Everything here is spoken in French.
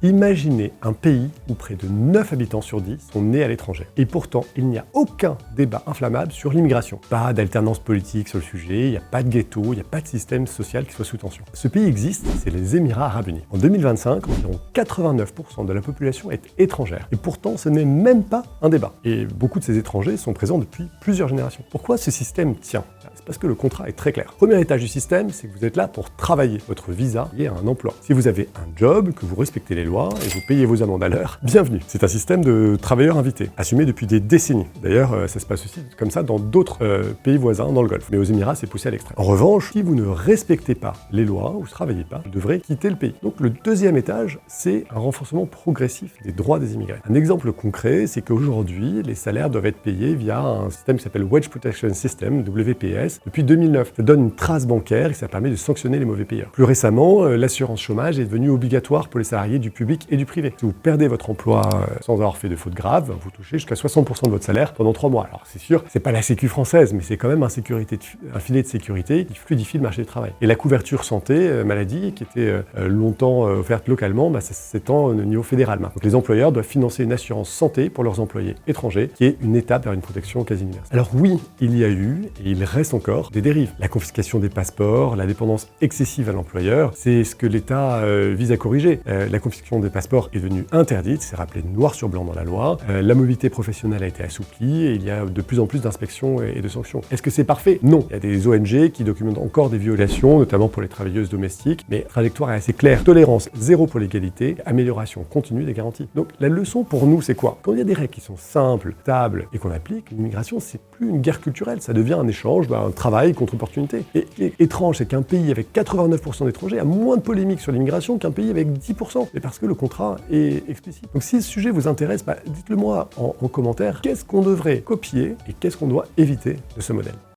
Imaginez un pays où près de 9 habitants sur 10 sont nés à l'étranger. Et pourtant, il n'y a aucun débat inflammable sur l'immigration. Pas d'alternance politique sur le sujet, il n'y a pas de ghetto, il n'y a pas de système social qui soit sous tension. Ce pays existe, c'est les Émirats Arabes Unis. En 2025, environ 89% de la population est étrangère. Et pourtant, ce n'est même pas un débat. Et beaucoup de ces étrangers sont présents depuis plusieurs générations. Pourquoi ce système tient ? C'est parce que le contrat est très clair. Premier étage du système, c'est que vous êtes là pour travailler. Votre visa lié à un emploi. Si vous avez un job, que vous respectez les lois et vous payez vos amendes à l'heure, bienvenue. C'est un système de travailleurs invités, assumé depuis des décennies. D'ailleurs, ça se passe aussi comme ça dans d'autres pays voisins dans le Golfe. Mais aux Émirats, c'est poussé à l'extrême. En revanche, si vous ne respectez pas les lois ou ne travaillez pas, vous devrez quitter le pays. Donc le deuxième étage, c'est un renforcement progressif des droits des immigrés. Un exemple concret, c'est qu'aujourd'hui, les salaires doivent être payés via un système qui s'appelle Wage Protection System, WPS, depuis 2009. Ça donne une trace bancaire et ça permet de sanctionner les mauvais payeurs. Plus récemment, l'assurance chômage est devenue obligatoire pour les salariés du public et du privé. Si vous perdez votre emploi sans avoir fait de faute grave, vous touchez jusqu'à 60% de votre salaire pendant 3 mois. Alors c'est sûr, c'est pas la sécu française, mais c'est quand même un filet de sécurité qui fluidifie le marché du travail. Et la couverture santé, maladie, qui était longtemps offerte localement, ça s'étend au niveau fédéral maintenant. Donc les employeurs doivent financer une assurance santé pour leurs employés étrangers, qui est une étape vers une protection quasi universelle. Alors oui, il y a eu, et il reste encore, des dérives. La confiscation des passeports, la dépendance excessive à l'employeur, c'est ce que l'État vise à corriger. La confiscation des passeports est devenue interdite, c'est rappelé noir sur blanc dans la loi. La mobilité professionnelle a été assouplie et il y a de plus en plus d'inspections et de sanctions. Est-ce que c'est parfait ? Non. Il y a des ONG qui documentent encore des violations, notamment pour les travailleuses domestiques, mais la trajectoire est assez claire. Tolérance zéro pour l'égalité, amélioration continue des garanties. Donc la leçon pour nous, c'est quoi ? Quand il y a des règles qui sont simples, stables et qu'on applique, l'immigration, c'est plus une guerre culturelle, ça devient un échange, un travail contre opportunité. Et étrange, c'est qu'un pays avec 89% d'étrangers a moins de polémiques sur l'immigration qu'un pays avec 10%. C'est parce que le contrat est explicite. Donc si ce sujet vous intéresse, dites-le moi en commentaire. Qu'est-ce qu'on devrait copier et qu'est-ce qu'on doit éviter de ce modèle ?